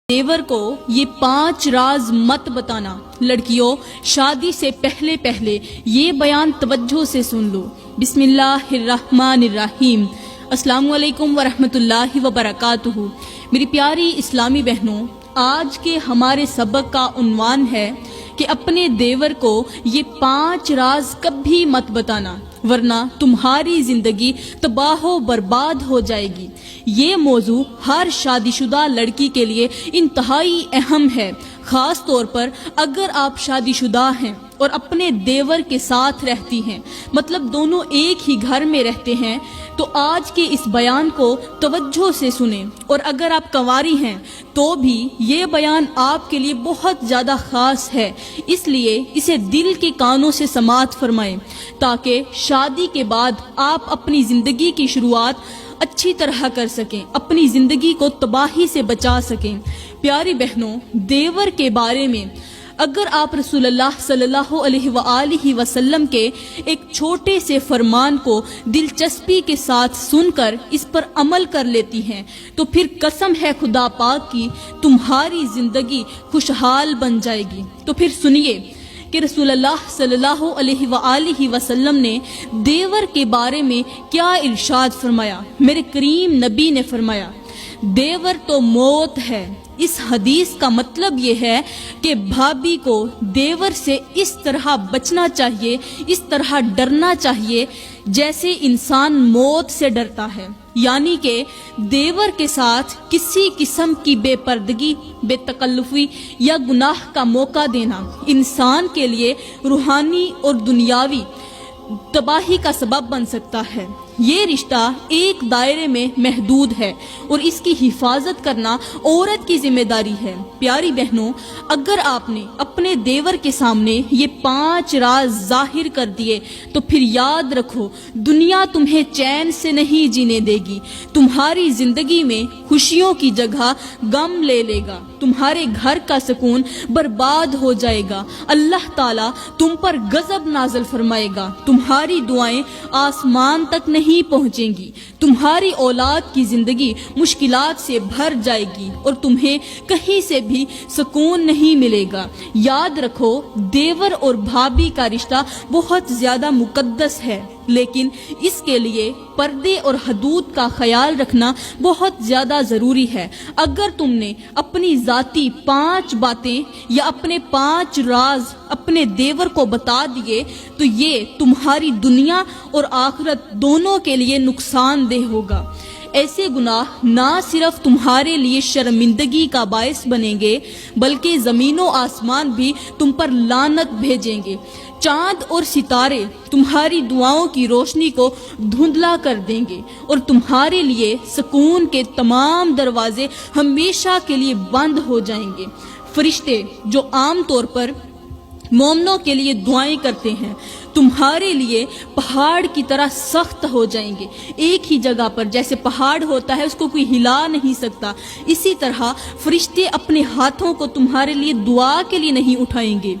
دیور کو یہ 5 راز مت بتانا۔ لڑکیوں، شادی سے پہلے پہلے یہ بیان توجہ سے سن لو۔ بسم اللہ الرحمن الرحیم۔ السلام علیکم ورحمۃ اللہ وبرکاتہ۔ میری پیاری اسلامی بہنوں، آج کے ہمارے سبق کا عنوان ہے کہ اپنے دیور کو یہ 5 راز کبھی مت بتانا، ورنہ تمہاری زندگی تباہ و برباد ہو جائے گی۔ یہ موضوع ہر شادی شدہ لڑکی کے لیے انتہائی اہم ہے، خاص طور پر اگر آپ شادی شدہ ہیں اور اپنے دیور کے ساتھ رہتی ہیں، مطلب دونوں ایک ہی گھر میں رہتے ہیں، تو آج کے اس بیان کو توجہ سے سنیں۔ اور اگر آپ کنواری ہیں تو بھی یہ بیان آپ کے لیے بہت زیادہ خاص ہے، اس لیے اسے دل کے کانوں سے سماعت فرمائیں تاکہ شادی کے بعد آپ اپنی زندگی کی شروعات اچھی طرح کر سکیں، اپنی زندگی کو تباہی سے بچا سکیں۔ پیاری بہنوں، دیور کے بارے میں اگر آپ رسول اللہ صلی اللہ علیہ وآلہ وسلم کے ایک چھوٹے سے فرمان کو دلچسپی کے ساتھ سن کر اس پر عمل کر لیتی ہیں تو پھر قسم ہے خدا پاک کی تمہاری زندگی خوشحال بن جائے گی۔ تو پھر سنیے کہ رسول اللہ صلی اللہ علیہ وآلہ وسلم نے دیور کے بارے میں کیا ارشاد فرمایا۔ میرے کریم نبی نے فرمایا، دیور تو موت ہے۔ اس حدیث کا مطلب یہ ہے کہ بھابی کو دیور سے اس طرح بچنا چاہیے، اس طرح ڈرنا چاہیے جیسے انسان موت سے ڈرتا ہے۔ یعنی کہ دیور کے ساتھ کسی قسم کی بے پردگی، بے تکلفی یا گناہ کا موقع دینا انسان کے لیے روحانی اور دنیاوی تباہی کا سبب بن سکتا ہے۔ یہ رشتہ ایک دائرے میں محدود ہے اور اس کی حفاظت کرنا عورت کی ذمہ داری ہے۔ پیاری بہنوں، اگر آپ نے اپنے دیور کے سامنے یہ 5 راز ظاہر کر دیے تو پھر یاد رکھو، دنیا تمہیں چین سے نہیں جینے دے گی۔ تمہاری زندگی میں خوشیوں کی جگہ غم لے لے گا، تمہارے گھر کا سکون برباد ہو جائے گا، اللہ تعالیٰ تم پر غضب نازل فرمائے گا، تمہاری دعائیں آسمان تک نہیں پہنچیں گی، تمہاری اولاد کی زندگی مشکلات سے بھر جائے گی اور تمہیں کہیں سے بھی سکون نہیں ملے گا۔ یاد رکھو، دیور اور بھابی کا رشتہ بہت زیادہ مقدس ہے، لیکن اس کے لیے پردے اور حدود کا خیال رکھنا بہت زیادہ ضروری ہے۔ اگر تم نے اپنی ذاتی 5 باتیں یا اپنے 5 راز اپنے دیور کو بتا دیے تو یہ تمہاری دنیا اور آخرت دونوں کے لیے نقصان دہ ہوگا۔ ایسے گناہ نہ صرف تمہارے لیے شرمندگی کا باعث بنیں گے بلکہ زمین و آسمان بھی تم پر لعنت بھیجیں گے۔ چاند اور ستارے تمہاری دعاؤں کی روشنی کو دھندلا کر دیں گے اور تمہارے لیے سکون کے تمام دروازے ہمیشہ کے لیے بند ہو جائیں گے۔ فرشتے جو عام طور پر مومنوں کے لیے دعائیں کرتے ہیں تمہارے لیے پہاڑ کی طرح سخت ہو جائیں گے۔ ایک ہی جگہ پر جیسے پہاڑ ہوتا ہے، اس کو کوئی ہلا نہیں سکتا، اسی طرح فرشتے اپنے ہاتھوں کو تمہارے لیے دعا کے لیے نہیں اٹھائیں گے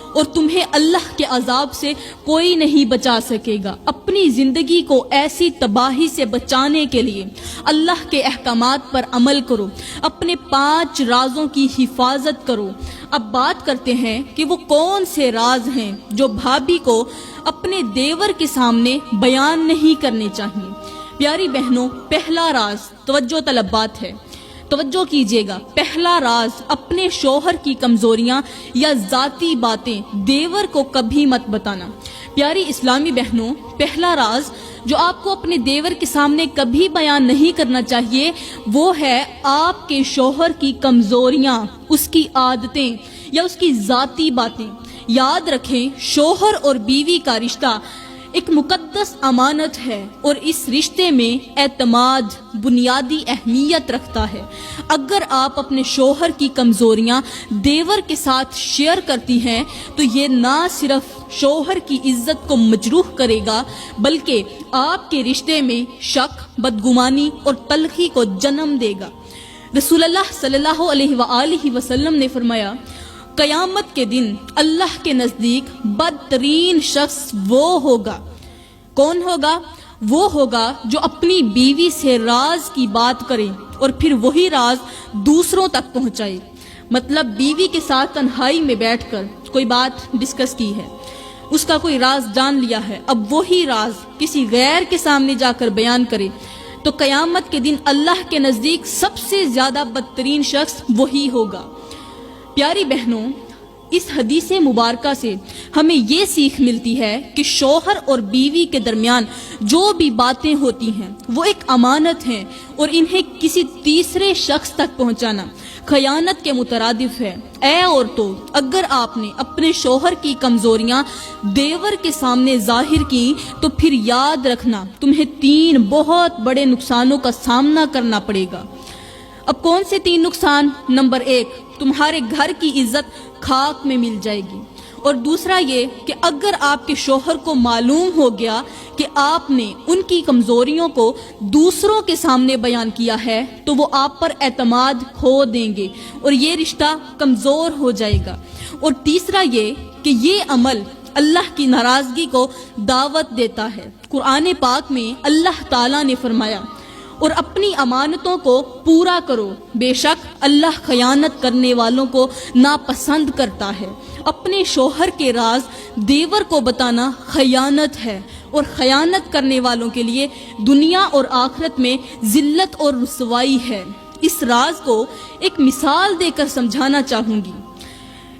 اور تمہیں اللہ کے عذاب سے کوئی نہیں بچا سکے گا۔ اپنی زندگی کو ایسی تباہی سے بچانے کے لیے اللہ کے احکامات پر عمل کرو، اپنے 5 رازوں کی حفاظت کرو۔ اب بات کرتے ہیں کہ وہ کون سے راز ہیں جو بھابی کو اپنے دیور کے سامنے بیان نہیں کرنے چاہیے۔ پیاری بہنوں، پہلا راز توجہ طلب بات ہے، توجہ کیجیے گا۔ پہلا راز، اپنے شوہر کی کمزوریاں یا ذاتی باتیں دیور کو کبھی مت بتانا۔ پیاری اسلامی بہنوں، پہلا راز جو آپ کو اپنے دیور کے سامنے کبھی بیان نہیں کرنا چاہیے وہ ہے آپ کے شوہر کی کمزوریاں، اس کی عادتیں یا اس کی ذاتی باتیں۔ یاد رکھیں، شوہر اور بیوی کا رشتہ ایک مقدس امانت ہے اور اس رشتے میں اعتماد بنیادی اہمیت رکھتا ہے۔ اگر آپ اپنے شوہر کی کمزوریاں دیور کے ساتھ شیئر کرتی ہیں تو یہ نہ صرف شوہر کی عزت کو مجروح کرے گا بلکہ آپ کے رشتے میں شک، بدگمانی اور تلخی کو جنم دے گا۔ رسول اللہ صلی اللہ علیہ وآلہ وسلم نے فرمایا، قیامت کے دن اللہ کے نزدیک بدترین شخص وہ ہوگا۔ کون ہوگا؟ وہ ہوگا جو اپنی بیوی سے راز کی بات کرے اور پھر وہی راز دوسروں تک پہنچائے۔ مطلب بیوی کے ساتھ تنہائی میں بیٹھ کر کوئی بات ڈسکس کی ہے، اس کا کوئی راز جان لیا ہے، اب وہی راز کسی غیر کے سامنے جا کر بیان کرے تو قیامت کے دن اللہ کے نزدیک سب سے زیادہ بدترین شخص وہی ہوگا۔ پیاری بہنوں، اس حدیث مبارکہ سے ہمیں یہ سیکھ ملتی ہے کہ شوہر اور بیوی کے درمیان جو بھی باتیں ہوتی ہیں وہ ایک امانت ہیں، اور انہیں کسی تیسرے شخص تک پہنچانا خیانت کے مترادف ہے۔ اے عورتوں، اگر آپ نے اپنے شوہر کی کمزوریاں دیور کے سامنے ظاہر کی تو پھر یاد رکھنا تمہیں 3 بہت بڑے نقصانوں کا سامنا کرنا پڑے گا۔ اب کون سے 3 نقصان؟ نمبر 1، تمہارے گھر کی عزت خاک میں مل جائے گی، اور دوسرا یہ کہ اگر آپ کے شوہر کو معلوم ہو گیا کہ آپ نے ان کی کمزوریوں کو دوسروں کے سامنے بیان کیا ہے تو وہ آپ پر اعتماد کھو دیں گے اور یہ رشتہ کمزور ہو جائے گا، اور تیسرا یہ کہ یہ عمل اللہ کی ناراضگی کو دعوت دیتا ہے۔ قرآن پاک میں اللہ تعالیٰ نے فرمایا، اور اپنی امانتوں کو پورا کرو، بے شک اللہ خیانت کرنے والوں کو ناپسند کرتا ہے۔ اپنے شوہر کے راز دیور کو بتانا خیانت ہے، اور خیانت کرنے والوں کے لیے دنیا اور آخرت میں ذلت اور رسوائی ہے۔ اس راز کو ایک مثال دے کر سمجھانا چاہوں گی۔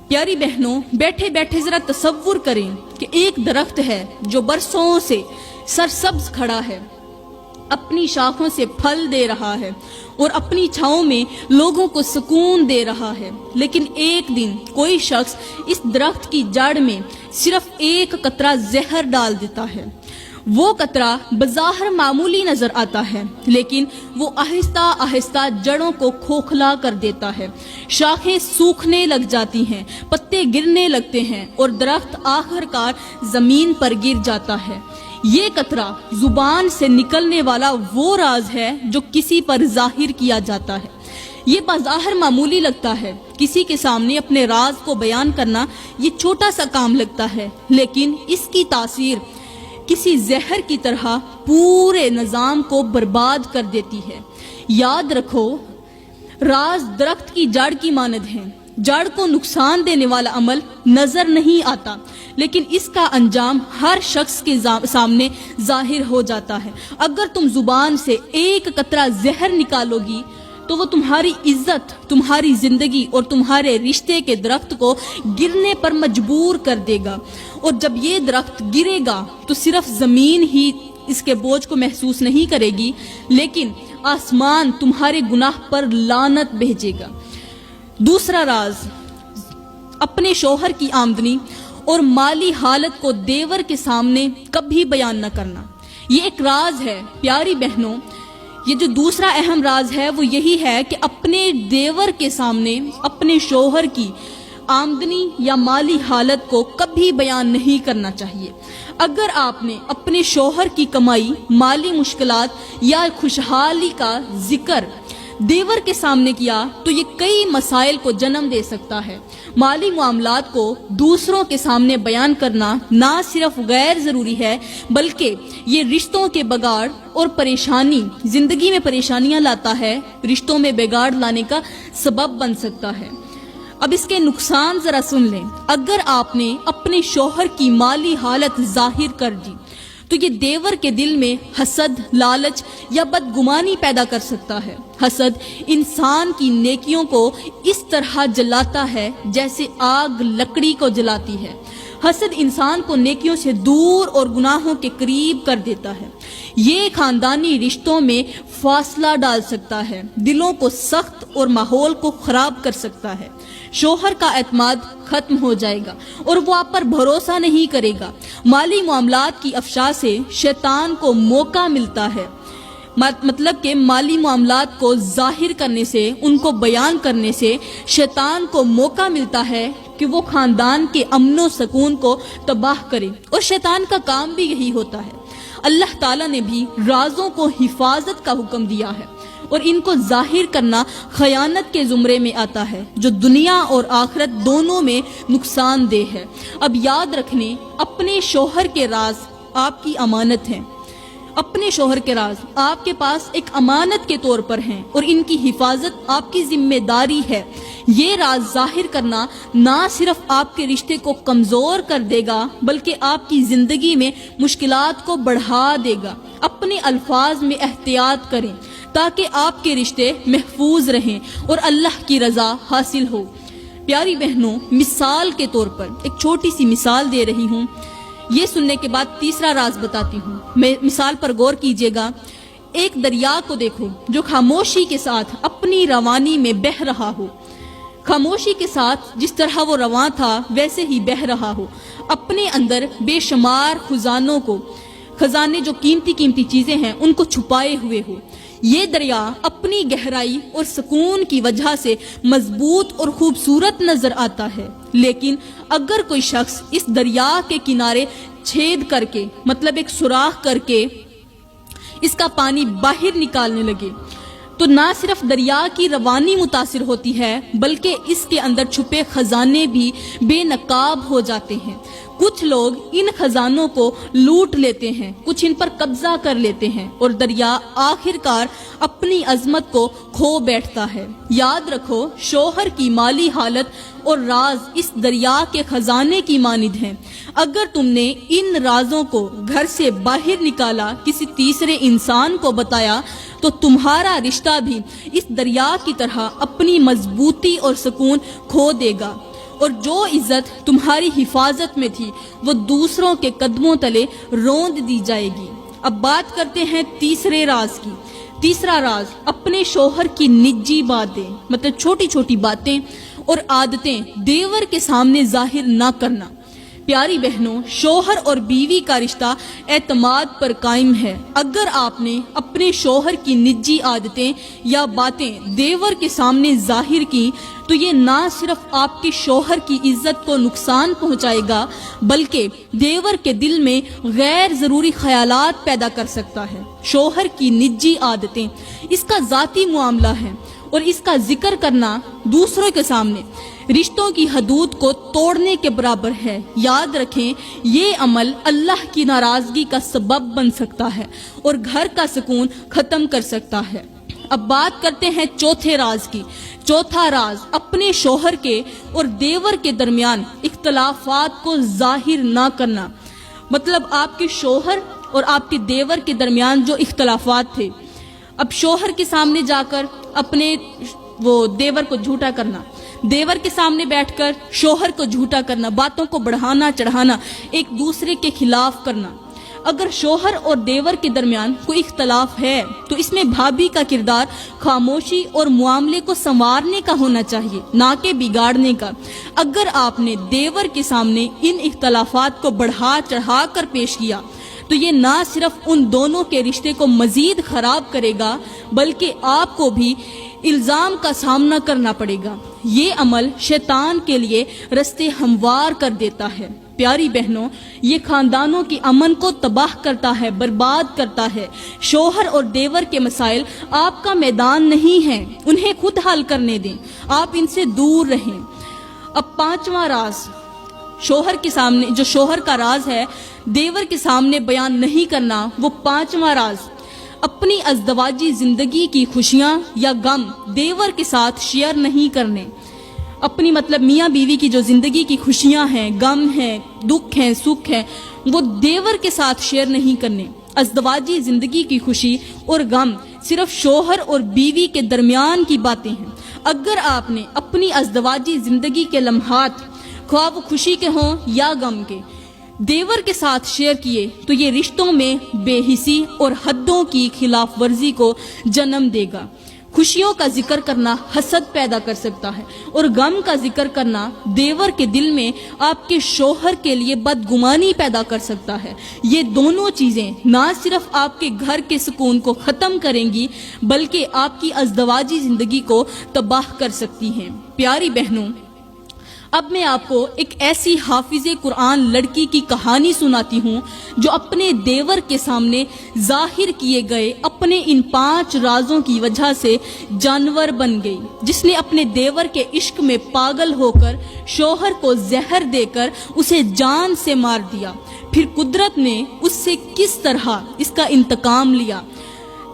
پیاری بہنوں، بیٹھے بیٹھے ذرا تصور کریں کہ ایک درخت ہے جو برسوں سے سرسبز کھڑا ہے، اپنی شاخوں سے پھل دے رہا ہے اور اپنی چھاؤں میں لوگوں کو سکون دے رہا ہے، لیکن ایک دن کوئی شخص اس درخت کی جڑ میں صرف ایک قطرہ زہر ڈال دیتا ہے۔ وہ قطرہ بظاہر معمولی نظر آتا ہے، لیکن وہ آہستہ آہستہ جڑوں کو کھوکھلا کر دیتا ہے، شاخیں سوکھنے لگ جاتی ہیں، پتے گرنے لگتے ہیں اور درخت آخر کار زمین پر گر جاتا ہے۔ یہ قطرہ زبان سے نکلنے والا وہ راز ہے جو کسی پر ظاہر کیا جاتا ہے۔ یہ بظاہر معمولی لگتا ہے، کسی کے سامنے اپنے راز کو بیان کرنا یہ چھوٹا سا کام لگتا ہے، لیکن اس کی تاثیر کسی زہر کی طرح پورے نظام کو برباد کر دیتی ہے۔ یاد رکھو، راز درخت کی جڑ کی مانند ہے۔ جڑ کو نقصان دینے والا عمل نظر نہیں آتا، لیکن اس کا انجام ہر شخص کے سامنے ظاہر ہو جاتا ہے۔ اگر تم زبان سے ایک قطرہ زہر نکالو گی تو وہ تمہاری عزت، تمہاری زندگی اور تمہارے رشتے کے درخت کو گرنے پر مجبور کر دے گا، اور جب یہ درخت گرے گا تو صرف زمین ہی اس کے بوجھ کو محسوس نہیں کرے گی، لیکن آسمان تمہارے گناہ پر لعنت بھیجے گا۔ دوسرا راز، اپنے شوہر کی آمدنی اور مالی حالت کو دیور کے سامنے کبھی بیان نہ کرنا، یہ ایک راز ہے۔ پیاری بہنوں، یہ جو دوسرا اہم راز ہے وہ یہی ہے کہ اپنے دیور کے سامنے اپنے شوہر کی آمدنی یا مالی حالت کو کبھی بیان نہیں کرنا چاہیے۔ اگر آپ نے اپنے شوہر کی کمائی، مالی مشکلات یا خوشحالی کا ذکر دیور کے سامنے کیا تو یہ کئی مسائل کو جنم دے سکتا ہے۔ مالی معاملات کو دوسروں کے سامنے بیان کرنا نہ صرف غیر ضروری ہے، بلکہ یہ رشتوں کے بگاڑ اور پریشانی، زندگی میں پریشانیاں لاتا ہے، رشتوں میں بگاڑ لانے کا سبب بن سکتا ہے۔ اب اس کے نقصان ذرا سن لیں۔ اگر آپ نے اپنے شوہر کی مالی حالت ظاہر کر دی تو یہ دیور کے دل میں حسد، لالچ یا بدگمانی پیدا کر سکتا ہے۔ حسد انسان کی نیکیوں کو اس طرح جلاتا ہے جیسے آگ لکڑی کو جلاتی ہے۔ حسد انسان کو نیکیوں سے دور اور گناہوں کے قریب کر دیتا ہے۔ یہ خاندانی رشتوں میں فاصلہ ڈال سکتا ہے، دلوں کو سخت اور ماحول کو خراب کر سکتا ہے۔ شوہر کا اعتماد ختم ہو جائے گا اور وہ آپ پر بھروسہ نہیں کرے گا۔ مالی معاملات کی افشا سے شیطان کو موقع ملتا ہے، مطلب کہ مالی معاملات کو ظاہر کرنے سے، ان کو بیان کرنے سے شیطان کو موقع ملتا ہے کہ وہ خاندان کے امن و سکون کو تباہ کرے، اور شیطان کا کام بھی یہی ہوتا ہے۔ اللہ تعالیٰ نے بھی رازوں کو حفاظت کا حکم دیا ہے، اور ان کو ظاہر کرنا خیانت کے زمرے میں آتا ہے، جو دنیا اور آخرت دونوں میں نقصان دہ ہے۔ اب یاد رکھنے، اپنے شوہر کے راز آپ کی امانت ہیں۔ اپنے شوہر کے راز آپ کے پاس ایک امانت کے طور پر ہیں اور ان کی حفاظت آپ کی ذمہ داری ہے۔ یہ راز ظاہر کرنا نہ صرف آپ کے رشتے کو کمزور کر دے گا بلکہ آپ کی زندگی میں مشکلات کو بڑھا دے گا۔ اپنے الفاظ میں احتیاط کریں تاکہ آپ کے رشتے محفوظ رہیں اور اللہ کی رضا حاصل ہو۔ پیاری بہنوں، مثال کے طور پر ایک چھوٹی سی مثال دے رہی ہوں، یہ سننے کے بعد تیسرا راز بتاتی ہوں۔ میں مثال پر غور کیجیے گا۔ ایک دریا کو دیکھو جو خاموشی کے ساتھ اپنی روانی میں بہہ رہا ہو، خاموشی کے ساتھ جس طرح وہ رواں تھا ویسے ہی بہہ رہا ہو، اپنے اندر بے شمار خزانے جو قیمتی چیزیں ہیں ان کو چھپائے ہوئے ہو۔ یہ دریا اپنی گہرائی اور سکون کی وجہ سے مضبوط اور خوبصورت نظر آتا ہے، لیکن اگر کوئی شخص اس دریا کے کنارے چھید کر کے، مطلب ایک سوراخ کر کے اس کا پانی باہر نکالنے لگے تو نہ صرف دریا کی روانی متاثر ہوتی ہے بلکہ اس کے اندر چھپے خزانے بھی بے نقاب ہو جاتے ہیں۔ کچھ لوگ ان خزانوں کو لوٹ لیتے ہیں، کچھ ان پر قبضہ کر لیتے ہیں اور دریا آخر کار اپنی عظمت کو کھو بیٹھتا ہے۔ یاد رکھو، شوہر کی مالی حالت اور راز اس دریا کے خزانے کی مانند ہیں۔ اگر تم نے ان رازوں کو گھر سے باہر نکالا، کسی تیسرے انسان کو بتایا، تو تمہارا رشتہ بھی اس دریا کی طرح اپنی مضبوطی اور سکون کھو دے گا، اور جو عزت تمہاری حفاظت میں تھی وہ دوسروں کے قدموں تلے روند دی جائے گی۔ اب بات کرتے ہیں تیسرے راز کی۔ تیسرا راز اپنے شوہر کی نجی باتیں، مطلب چھوٹی چھوٹی باتیں اور عادتیں دیور کے سامنے ظاہر نہ کرنا۔ پیاری بہنوں، شوہر اور بیوی کا رشتہ اعتماد پر قائم ہے۔ اگر آپ نے اپنے شوہر کی نجی عادتیں یا باتیں دیور کے سامنے ظاہر کی تو یہ نہ صرف آپ کے شوہر کی عزت کو نقصان پہنچائے گا بلکہ دیور کے دل میں غیر ضروری خیالات پیدا کر سکتا ہے۔ شوہر کی نجی عادتیں اس کا ذاتی معاملہ ہے اور اس کا ذکر کرنا دوسروں کے سامنے رشتوں کی حدود کو توڑنے کے برابر ہے۔ یاد رکھیں، یہ عمل اللہ کی ناراضگی کا سبب بن سکتا ہے اور گھر کا سکون ختم کر سکتا ہے۔ اب بات کرتے ہیں چوتھے راز کی۔ چوتھا راز اپنے شوہر کے اور دیور کے درمیان اختلافات کو ظاہر نہ کرنا۔ مطلب آپ کے شوہر اور آپ کے دیور کے درمیان جو اختلافات تھے، اب شوہر کے سامنے جا کر اپنے دیور کو جھوٹا کرنا، دیور کے سامنے بیٹھ کر شوہر کو جھوٹا کرنا، باتوں کو بڑھانا چڑھانا، ایک دوسرے کے خلاف کرنا۔ اگر شوہر اور دیور کے درمیان کوئی اختلاف ہے تو اس میں بھابی کا کردار خاموشی اور معاملے کو سنوارنے کا ہونا چاہیے، نہ کہ بگاڑنے کا۔ اگر آپ نے دیور کے سامنے ان اختلافات کو بڑھا چڑھا کر پیش کیا تو یہ نہ صرف ان دونوں کے رشتے کو مزید خراب کرے گا بلکہ آپ کو بھی الزام کا سامنا کرنا پڑے گا۔ یہ عمل شیطان کے لیے رستے ہموار کر دیتا ہے۔ پیاری بہنوں، یہ خاندانوں کی امن کو تباہ کرتا ہے، برباد کرتا ہے۔ شوہر اور دیور کے مسائل آپ کا میدان نہیں ہیں، انہیں خود حل کرنے دیں، آپ ان سے دور رہیں۔ اب پانچواں راز شوہر کے سامنے، جو شوہر کا راز ہے دیور کے سامنے بیان نہیں کرنا، وہ پانچواں راز اپنی ازدواجی زندگی کی خوشیاں یا غم دیور کے ساتھ شیئر نہیں کرنے۔ اپنی مطلب میاں بیوی کی جو زندگی کی خوشیاں ہیں، غم ہیں، دکھ ہیں، سکھ ہیں، وہ دیور کے ساتھ شیئر نہیں کرنے۔ ازدواجی زندگی کی خوشی اور غم صرف شوہر اور بیوی کے درمیان کی باتیں ہیں۔ اگر آپ نے اپنی ازدواجی زندگی کے لمحات، خواہ وہ خوشی کے ہوں یا غم کے، دیور کے ساتھ شیئر کیے تو یہ رشتوں میں بے حسی اور حدوں کی خلاف ورزی کو جنم دے گا۔ خوشیوں کا ذکر کرنا حسد پیدا کر سکتا ہے اور غم کا ذکر کرنا دیور کے دل میں آپ کے شوہر کے لیے بدگمانی پیدا کر سکتا ہے۔ یہ دونوں چیزیں نہ صرف آپ کے گھر کے سکون کو ختم کریں گی بلکہ آپ کی ازدواجی زندگی کو تباہ کر سکتی ہیں۔ پیاری بہنوں، اب میں آپ کو ایک ایسی حافظ قرآن لڑکی کی کہانی سناتی ہوں جو اپنے دیور کے سامنے ظاہر کیے گئے اپنے ان 5 رازوں کی وجہ سے جانور بن گئی، جس نے اپنے دیور کے عشق میں پاگل ہو کر شوہر کو زہر دے کر اسے جان سے مار دیا، پھر قدرت نے اس سے کس طرح اس کا انتقام لیا،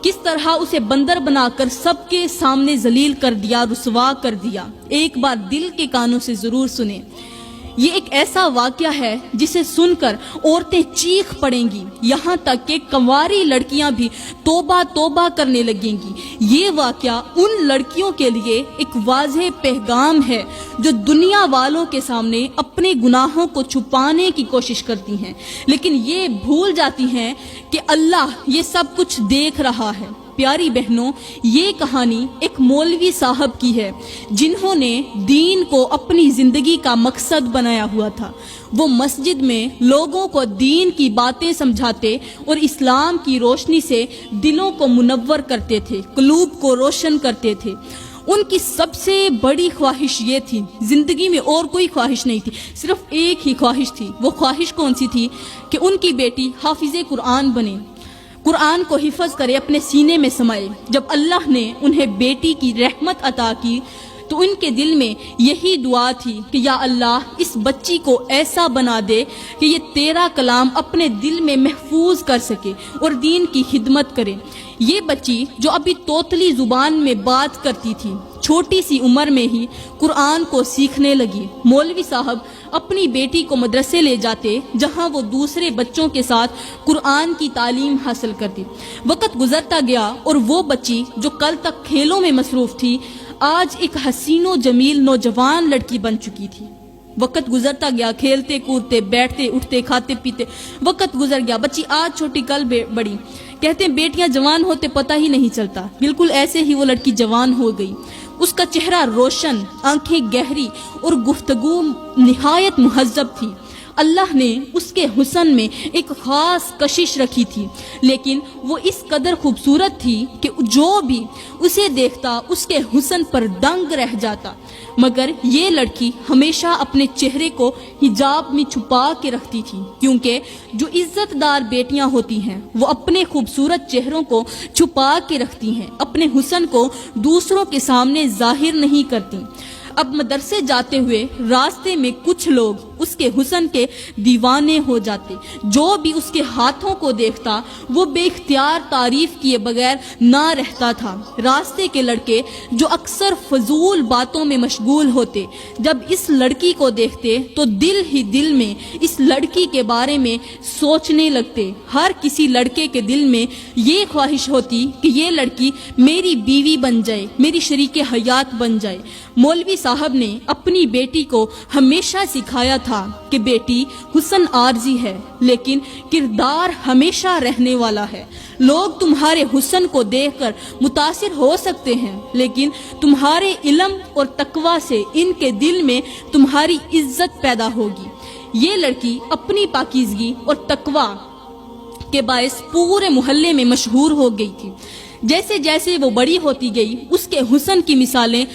کس طرح اسے بندر بنا کر سب کے سامنے ذلیل کر دیا، رسوا کر دیا۔ ایک بار دل کے کانوں سے ضرور سنیں۔ یہ ایک ایسا واقعہ ہے جسے سن کر عورتیں چیخ پڑیں گی، یہاں تک کہ کنواری لڑکیاں بھی توبہ توبہ کرنے لگیں گی۔ یہ واقعہ ان لڑکیوں کے لیے ایک واضح پیغام ہے جو دنیا والوں کے سامنے اپنے گناہوں کو چھپانے کی کوشش کرتی ہیں، لیکن یہ بھول جاتی ہیں کہ اللہ یہ سب کچھ دیکھ رہا ہے۔ پیاری بہنوں، یہ کہانی ایک مولوی صاحب کی ہے جنہوں نے دین کو اپنی زندگی کا مقصد بنایا ہوا تھا۔ وہ مسجد میں لوگوں کو دین کی باتیں سمجھاتے اور اسلام کی روشنی سے دلوں کو منور کرتے تھے، قلوب کو روشن کرتے تھے۔ ان کی سب سے بڑی خواہش یہ تھی، زندگی میں اور کوئی خواہش نہیں تھی، صرف ایک ہی خواہش تھی۔ وہ خواہش کون سی تھی؟ کہ ان کی بیٹی حافظ قرآن بنے، قرآن کو حفظ کرے، اپنے سینے میں سمائے۔ جب اللہ نے انہیں بیٹی کی رحمت عطا کی تو ان کے دل میں یہی دعا تھی کہ یا اللہ اس بچی کو ایسا بنا دے کہ یہ تیرا کلام اپنے دل میں محفوظ کر سکے اور دین کی خدمت کرے۔ یہ بچی جو ابھی توتلی زبان میں بات کرتی تھی، چھوٹی سی عمر میں ہی قرآن کو سیکھنے لگی۔ مولوی صاحب اپنی بیٹی کو مدرسے لے جاتے جہاں وہ دوسرے بچوں کے ساتھ قرآن کی تعلیم حاصل کرتی۔ وقت گزرتا گیا اور وہ بچی جو کل تک کھیلوں میں مصروف تھی آج ایک حسین و جمیل نوجوان لڑکی بن چکی تھی۔ وقت گزرتا گیا، کھیلتے کودتے بیٹھتے اٹھتے کھاتے پیتے وقت گزر گیا، بچی آج چھوٹی کل بڑی۔ کہتے ہیں بیٹیاں جوان ہوتے پتہ ہی نہیں چلتا، بالکل ایسے ہی وہ لڑکی جوان ہو گئی۔ اس کا چہرہ روشن، آنکھیں گہری اور گفتگو نہایت مہذب تھی۔ اللہ نے اس کے حسن میں ایک خاص کشش رکھی تھی، لیکن وہ اس قدر خوبصورت تھی کہ جو بھی اسے دیکھتا اس کے حسن پر دنگ رہ جاتا۔ مگر یہ لڑکی ہمیشہ اپنے چہرے کو حجاب میں چھپا کے رکھتی تھی، کیونکہ جو عزت دار بیٹیاں ہوتی ہیں وہ اپنے خوبصورت چہروں کو چھپا کے رکھتی ہیں، اپنے حسن کو دوسروں کے سامنے ظاہر نہیں کرتی۔ اب مدرسے جاتے ہوئے راستے میں کچھ لوگ اس کے حسن کے دیوانے ہو جاتے، جو بھی اس کے ہاتھوں کو دیکھتا وہ بے اختیار تعریف کیے بغیر نہ رہتا تھا۔ راستے کے لڑکے جو اکثر فضول باتوں میں مشغول ہوتے جب اس لڑکی کو دیکھتے تو دل ہی دل میں اس لڑکی کے بارے میں سوچنے لگتے۔ ہر کسی لڑکے کے دل میں یہ خواہش ہوتی کہ یہ لڑکی میری بیوی بن جائے، میری شریک حیات بن جائے۔ مولوی صاحب نے اپنی بیٹی کو ہمیشہ سکھایا تھا کہ بیٹی حسن عارضی ہے لیکن کردار ہمیشہ رہنے والا ہے۔ لوگ تمہارے حسن کو دیکھ کر متاثر ہو سکتے ہیں، لیکن تمہارے علم اور تقوی سے ان کے دل میں تمہاری عزت پیدا ہوگی۔ یہ لڑکی اپنی پاکیزگی اور تقوی کے باعث پورے محلے میں مشہور ہو گئی تھی۔ جیسے جیسے وہ بڑی ہوتی گئی اس کے حسن کی مثالیں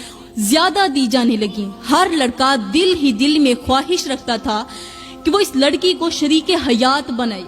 زیادہ دی جانے لگیں۔ ہر لڑکا دل ہی دل میں خواہش رکھتا تھا کہ وہ اس لڑکی کو شریک حیات بنائے،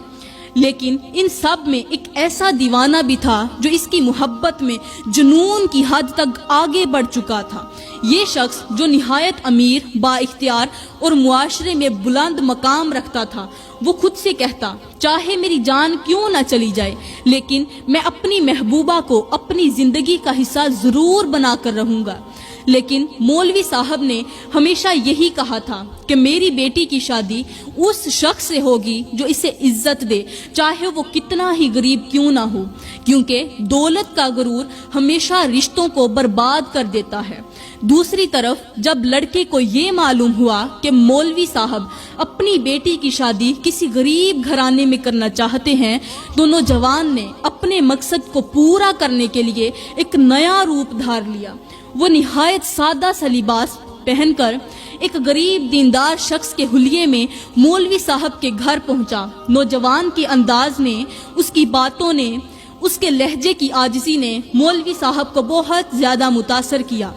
لیکن ان سب میں ایک ایسا دیوانہ بھی تھا جو اس کی محبت میں جنون کی حد تک آگے بڑھ چکا تھا۔ یہ شخص جو نہایت امیر، با اختیار اور معاشرے میں بلند مقام رکھتا تھا، وہ خود سے کہتا چاہے میری جان کیوں نہ چلی جائے لیکن میں اپنی محبوبہ کو اپنی زندگی کا حصہ ضرور بنا کر رہوں گا۔ لیکن مولوی صاحب نے ہمیشہ یہی کہا تھا کہ میری بیٹی کی شادی اس شخص سے ہوگی جو اسے عزت دے، چاہے وہ کتنا ہی غریب کیوں نہ ہو، کیونکہ دولت کا غرور ہمیشہ رشتوں کو برباد کر دیتا ہے۔ دوسری طرف جب لڑکے کو یہ معلوم ہوا کہ مولوی صاحب اپنی بیٹی کی شادی کسی غریب گھرانے میں کرنا چاہتے ہیں تو نوجوان نے اپنے مقصد کو پورا کرنے کے لیے ایک نیا روپ دھار لیا۔ وہ نہایت سادہ سا لباس پہن کر ایک غریب دیندار شخص کے حلیے میں مولوی صاحب کے گھر پہنچا۔ نوجوان کے انداز نے، اس کی باتوں نے، اس کے لہجے کی عاجزی نے مولوی صاحب کو بہت زیادہ متاثر کیا۔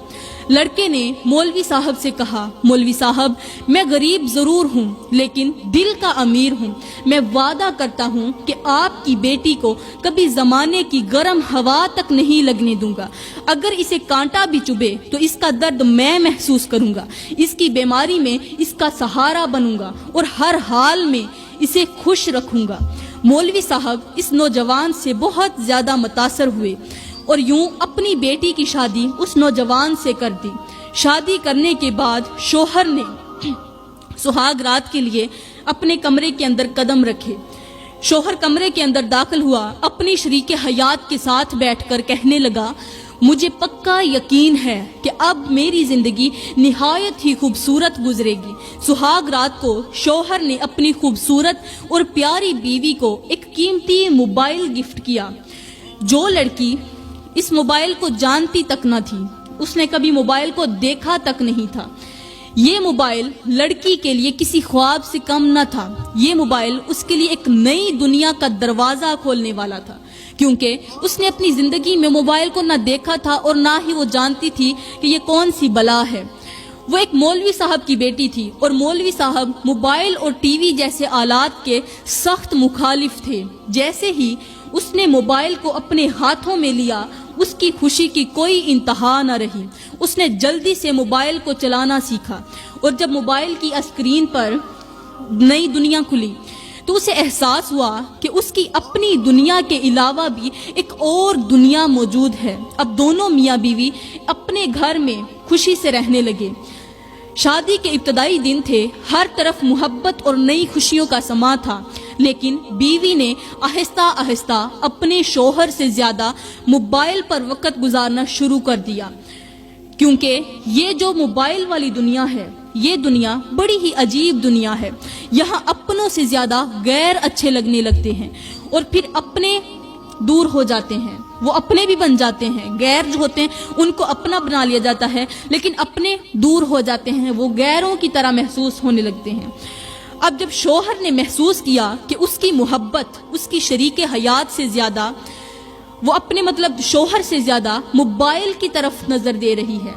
لڑکے نے مولوی صاحب سے کہا، مولوی صاحب میں غریب ضرور ہوں لیکن دل کا امیر ہوں، میں وعدہ کرتا ہوں کہ آپ کی بیٹی کو کبھی زمانے کی گرم ہوا تک نہیں لگنے دوں گا، اگر اسے کانٹا بھی چبھے تو اس کا درد میں محسوس کروں گا، اس کی بیماری میں اس کا سہارا بنوں گا اور ہر حال میں اسے خوش رکھوں گا۔ مولوی صاحب اس نوجوان سے بہت زیادہ متاثر ہوئے اور یوں اپنی بیٹی کی شادی اس نوجوان سے کر دی۔ شادی کرنے کے بعد شوہر نے سہاگ رات کے لیے اپنے کمرے کے اندر قدم رکھے۔ شوہر کمرے کے اندر داخل ہوا، اپنی شریک حیات کے ساتھ بیٹھ کر کہنے لگا، مجھے پکا یقین ہے کہ اب میری زندگی نہایت ہی خوبصورت گزرے گی۔ سہاگ رات کو شوہر نے اپنی خوبصورت اور پیاری بیوی کو ایک قیمتی موبائل گفٹ کیا۔ جو لڑکی اس موبائل کو جانتی تک نہ تھی، اس نے کبھی موبائل کو دیکھا تک نہیں تھا، یہ موبائل لڑکی کے لیے کسی خواب سے کم نہ تھا۔ یہ موبائل اس کے لیے ایک نئی دنیا کا دروازہ کھولنے والا تھا، کیونکہ اس نے اپنی زندگی میں موبائل کو نہ دیکھا تھا اور نہ ہی وہ جانتی تھی کہ یہ کون سی بلا ہے۔ وہ ایک مولوی صاحب کی بیٹی تھی اور مولوی صاحب موبائل اور ٹی وی جیسے آلات کے سخت مخالف تھے۔ جیسے ہی اس نے موبائل کو اپنے ہاتھوں میں لیا، اس کی خوشی کی کوئی انتہا نہ رہی۔ اس نے جلدی سے موبائل کو چلانا سیکھا اور جب موبائل کی اسکرین پر نئی دنیا کھلی تو اسے احساس ہوا کہ اس کی اپنی دنیا کے علاوہ بھی ایک اور دنیا موجود ہے۔ اب دونوں میاں بیوی اپنے گھر میں خوشی سے رہنے لگے۔ شادی کے ابتدائی دن تھے، ہر طرف محبت اور نئی خوشیوں کا سماں تھا، لیکن بیوی نے آہستہ آہستہ اپنے شوہر سے زیادہ موبائل پر وقت گزارنا شروع کر دیا، کیونکہ یہ جو موبائل والی دنیا ہے، یہ دنیا بڑی ہی عجیب دنیا ہے۔ یہاں اپنوں سے زیادہ غیر اچھے لگنے لگتے ہیں اور پھر اپنے دور ہو جاتے ہیں، وہ اپنے بھی بن جاتے ہیں۔ غیر جو ہوتے ہیں ان کو اپنا بنا لیا جاتا ہے، لیکن اپنے دور ہو جاتے ہیں، وہ غیروں کی طرح محسوس ہونے لگتے ہیں۔ اب جب شوہر نے محسوس کیا کہ اس کی محبت اس کی شریک حیات سے زیادہ، وہ اپنے شوہر سے زیادہ موبائل کی طرف نظر دے رہی ہے،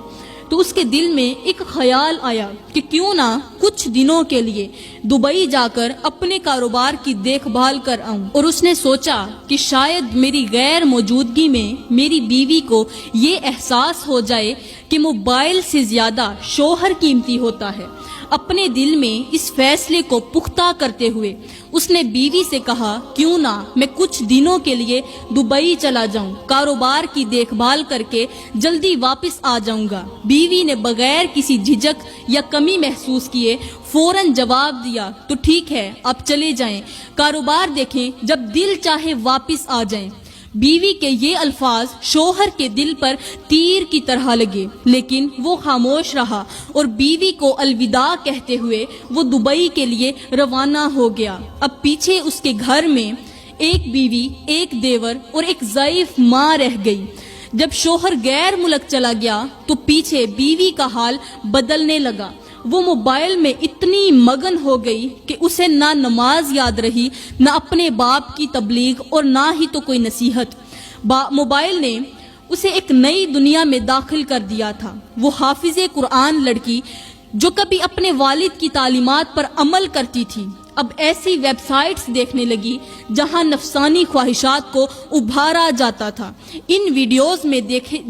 تو اس کے دل میں ایک خیال آیا کہ کیوں نہ کچھ دنوں کے لیے دبئی جا کر اپنے کاروبار کی دیکھ بھال کر آؤں۔ اور اس نے سوچا کہ شاید میری غیر موجودگی میں میری بیوی کو یہ احساس ہو جائے کہ موبائل سے زیادہ شوہر قیمتی ہوتا ہے۔ اپنے دل میں اس فیصلے کو پختہ کرتے ہوئے اس نے بیوی سے کہا، کیوں نہ میں کچھ دنوں کے لیے دبئی چلا جاؤں، کاروبار کی دیکھ بھال کر کے جلدی واپس آ جاؤں گا۔ بیوی نے بغیر کسی جھجک یا کمی محسوس کیے فوراً جواب دیا، تو ٹھیک ہے، آپ چلے جائیں، کاروبار دیکھیں، جب دل چاہے واپس آ جائیں۔ بیوی کے یہ الفاظ شوہر کے دل پر تیر کی طرح لگے، لیکن وہ خاموش رہا اور بیوی کو الوداع کہتے ہوئے وہ دبئی کے لیے روانہ ہو گیا۔ اب پیچھے اس کے گھر میں ایک بیوی، ایک دیور اور ایک ضعیف ماں رہ گئی۔ جب شوہر غیر ملک چلا گیا تو پیچھے بیوی کا حال بدلنے لگا۔ وہ موبائل میں اتنی مگن ہو گئی کہ اسے نہ نماز یاد رہی، نہ اپنے باپ کی تبلیغ اور نہ ہی تو کوئی نصیحت۔ موبائل نے اسے ایک نئی دنیا میں داخل کر دیا تھا۔ وہ حافظ قرآن لڑکی جو کبھی اپنے والد کی تعلیمات پر عمل کرتی تھی، اب ایسی ویب سائٹس دیکھنے لگی جہاں نفسانی خواہشات کو ابھارا جاتا تھا۔ ان ویڈیوز میں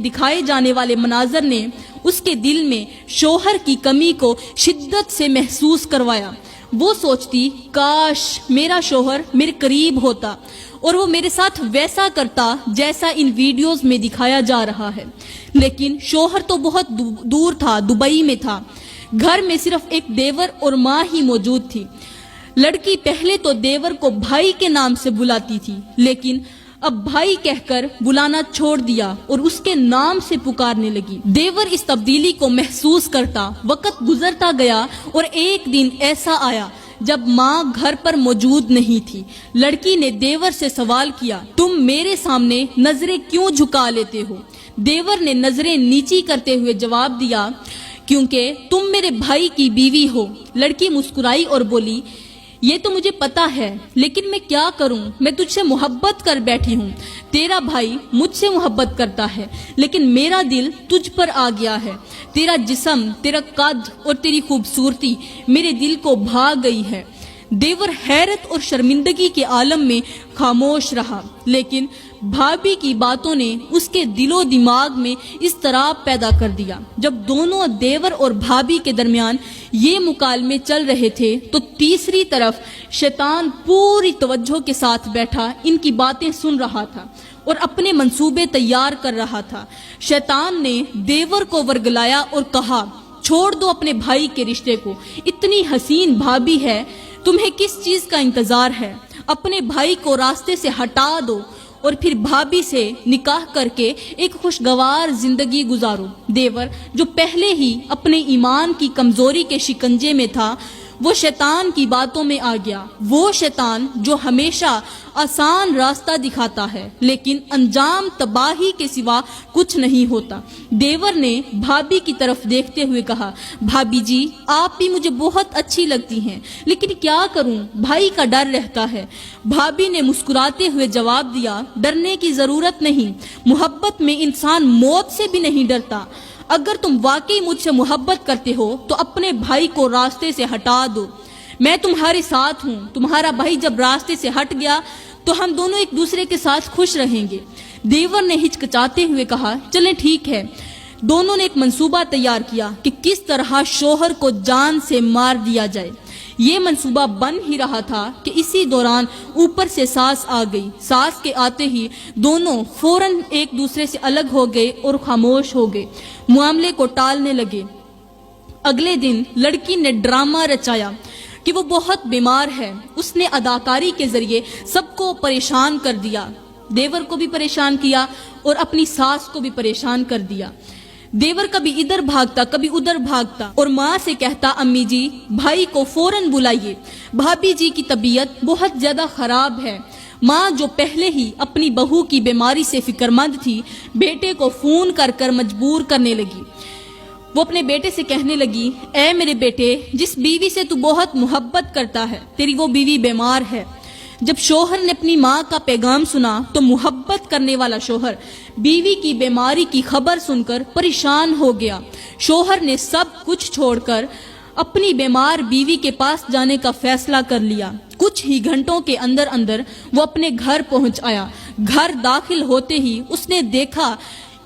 دکھائے جانے والے مناظر نے اس کے دل میں شوہر کی کمی کو شدت سے محسوس کروایا۔ وہ سوچتی، کاش میرا شوہر میرے قریب ہوتا اور وہ میرے ساتھ ویسا کرتا جیسا ان ویڈیوز میں دکھایا جا رہا ہے، لیکن شوہر تو بہت دور تھا، دبئی میں تھا۔ گھر میں صرف ایک دیور اور ماں ہی موجود تھی۔ لڑکی پہلے تو دیور کو بھائی کے نام سے بلاتی تھی، لیکن اب بھائی کہہ کر بلانا چھوڑ دیا اور اس کے نام سے پکارنے لگی۔ دیور اس تبدیلی کو محسوس کرتا، وقت گزرتا گیا اور ایک دن ایسا آیا جب ماں گھر پر موجود نہیں تھی۔ لڑکی نے دیور سے سوال کیا، تم میرے سامنے نظریں کیوں جھکا لیتے ہو؟ دیور نے نظریں نیچی کرتے ہوئے جواب دیا، کیونکہ تم میرے بھائی کی بیوی ہو۔ لڑکی مسکرائی اور بولی، یہ تو مجھے پتا ہے، لیکن میں کیا کروں؟ میں تجھ سے محبت کر بیٹھی ہوں۔ تیرا بھائی مجھ سے محبت کرتا ہے، لیکن میرا دل تجھ پر آ گیا ہے۔ تیرا جسم، تیرا قد اور تیری خوبصورتی میرے دل کو بھا گئی ہے۔ دیور حیرت اور شرمندگی کے عالم میں خاموش رہا، لیکن بھابھی کی باتوں نے اس کے دل و دماغ میں اضطراب پیدا کر دیا۔ جب دونوں دیور اور بھابھی کے درمیان یہ مکالمے چل رہے تھے تو تیسری طرف شیطان پوری توجہ کے ساتھ بیٹھا ان کی باتیں سن رہا تھا اور اپنے منصوبے تیار کر رہا تھا۔ شیطان نے دیور کو ورگلایا اور کہا، چھوڑ دو اپنے بھائی کے رشتے کو، اتنی حسین بھابھی ہے، تمہیں کس چیز کا انتظار ہے؟ اپنے بھائی کو راستے سے ہٹا دو اور پھر بھابھی سے نکاح کر کے ایک خوشگوار زندگی گزارو۔ دیور جو پہلے ہی اپنے ایمان کی کمزوری کے شکنجے میں تھا، وہ شیطان کی باتوں میں آ گیا۔ وہ شیطان جو ہمیشہ آسان راستہ دکھاتا ہے لیکن انجام تباہی کے سوا کچھ نہیں ہوتا۔ دیور نے بھابھی کی طرف دیکھتے ہوئے کہا، بھابھی جی آپ بھی مجھے بہت اچھی لگتی ہیں، لیکن کیا کروں، بھائی کا ڈر رہتا ہے۔ بھابھی نے مسکراتے ہوئے جواب دیا، ڈرنے کی ضرورت نہیں، محبت میں انسان موت سے بھی نہیں ڈرتا۔ اگر تم واقعی مجھ سے محبت کرتے ہو تو اپنے بھائی کو راستے سے ہٹا دو، میں تمہارے ساتھ ہوں۔ تمہارا بھائی جب راستے سے ہٹ گیا تو ہم دونوں ایک دوسرے کے ساتھ خوش رہیں گے۔ دیور نے ہچکچاتے ہوئے کہا، چلیں ٹھیک ہے۔ دونوں نے ایک منصوبہ تیار کیا کہ کس طرح شوہر کو جان سے مار دیا جائے۔ یہ منصوبہ بن ہی رہا تھا کہ اسی دوران اوپر سے ساس آ گئی۔ ساس کے آتے ہی دونوں فوراً ایک دوسرے سے الگ ہو گئے اور خاموش ہو گئے، معاملے کو ٹالنے لگے۔ اگلے دن لڑکی نے ڈرامہ رچایا کہ وہ بہت بیمار ہے۔ اس نے اداکاری کے ذریعے سب کو پریشان کر دیا، دیور کو بھی پریشان کیا اور اپنی ساس کو بھی پریشان کر دیا۔ دیور کبھی ادھر بھاگتا کبھی ادھر بھاگتا اور ماں سے کہتا، امی جی بھائی کو فوراً بلائیے، بھابھی جی کی طبیعت بہت زیادہ خراب ہے۔ ماں جو پہلے ہی اپنی بہو کی بیماری سے فکر مند تھی، بیٹے کو فون کر کر مجبور کرنے لگی۔ وہ اپنے بیٹے سے کہنے لگی، اے میرے بیٹے، جس بیوی سے تو بہت محبت کرتا ہے، تیری وہ بیوی بیمار ہے۔ جب شوہر نے اپنی ماں کا پیغام سنا تو محبت کرنے والا شوہر بیوی کی بیماری کی خبر سن کر پریشان ہو گیا۔ شوہر نے سب کچھ چھوڑ کر اپنی بیمار بیوی کے پاس جانے کا فیصلہ کر لیا۔ کچھ ہی گھنٹوں کے اندر اندر وہ اپنے گھر پہنچ آیا۔ گھر داخل ہوتے ہی اس نے دیکھا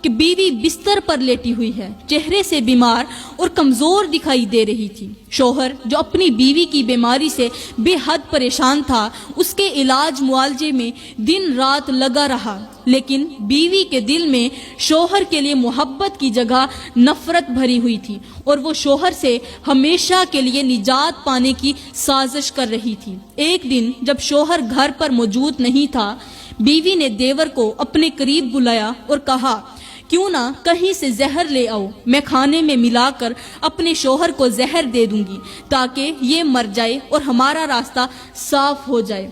کہ بیوی بستر پر لیٹی ہوئی ہے، چہرے سے بیمار اور کمزور دکھائی دے رہی تھی۔ شوہر جو اپنی بیوی کی بیماری سے بے حد پریشان تھا، اس کے علاج معالجے میں دن رات لگا رہا، لیکن بیوی کے دل میں شوہر کے لیے محبت کی جگہ نفرت بھری ہوئی تھی اور وہ شوہر سے ہمیشہ کے لیے نجات پانے کی سازش کر رہی تھی۔ ایک دن جب شوہر گھر پر موجود نہیں تھا، بیوی نے دیور کو اپنے قریب بلایا اور کہا، کیوں نہ کہیں سے زہر لے آؤ، میں کھانے میں ملا کر اپنے شوہر کو زہر دے دوں گی تاکہ یہ مر جائے اور ہمارا راستہ صاف ہو جائے۔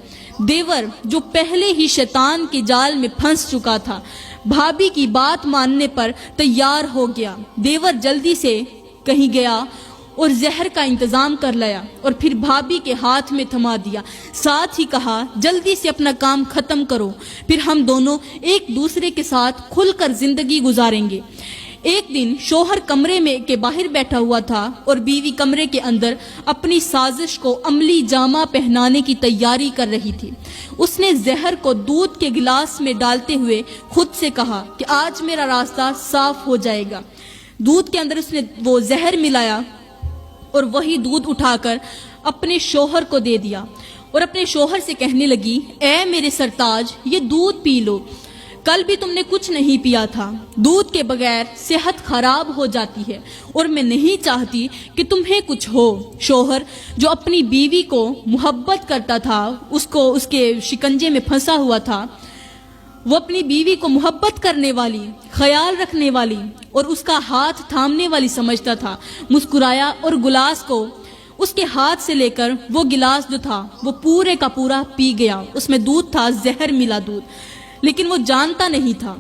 دیور جو پہلے ہی شیطان کے جال میں پھنس چکا تھا، بھابھی کی بات ماننے پر تیار ہو گیا۔ دیور جلدی سے کہیں گیا اور زہر کا انتظام کر لیا اور پھر بھابھی کے ہاتھ میں تھما دیا، ساتھ ہی کہا، جلدی سے اپنا کام ختم کرو، پھر ہم دونوں ایک دوسرے کے ساتھ کھل کر زندگی گزاریں گے۔ ایک دن شوہر کمرے میں کے باہر بیٹھا ہوا تھا اور بیوی کمرے کے اندر اپنی سازش کو عملی جامہ پہنانے کی تیاری کر رہی تھی۔ اس نے زہر کو دودھ کے گلاس میں ڈالتے ہوئے خود سے کہا کہ آج میرا راستہ صاف ہو جائے گا۔ دودھ کے اندر اس نے وہ زہر ملایا اور وہی دودھ اٹھا کر اپنے شوہر کو دے دیا اور اپنے شوہر سے کہنے لگی، اے میرے سرتاج، یہ دودھ پی لو، کل بھی تم نے کچھ نہیں پیا تھا۔ دودھ کے بغیر صحت خراب ہو جاتی ہے اور میں نہیں چاہتی کہ تمہیں کچھ ہو۔ شوہر جو اپنی بیوی کو محبت کرتا تھا، اس کے شکنجے میں پھنسا ہوا تھا، وہ اپنی بیوی کو محبت کرنے والی، خیال رکھنے والی اور اس کا ہاتھ تھامنے والی سمجھتا تھا، مسکرایا اور گلاس کو اس کے ہاتھ سے لے کر وہ گلاس جو تھا وہ پورے کا پورا پی گیا۔ اس میں دودھ تھا، زہر ملا دودھ، لیکن وہ جانتا نہیں تھا۔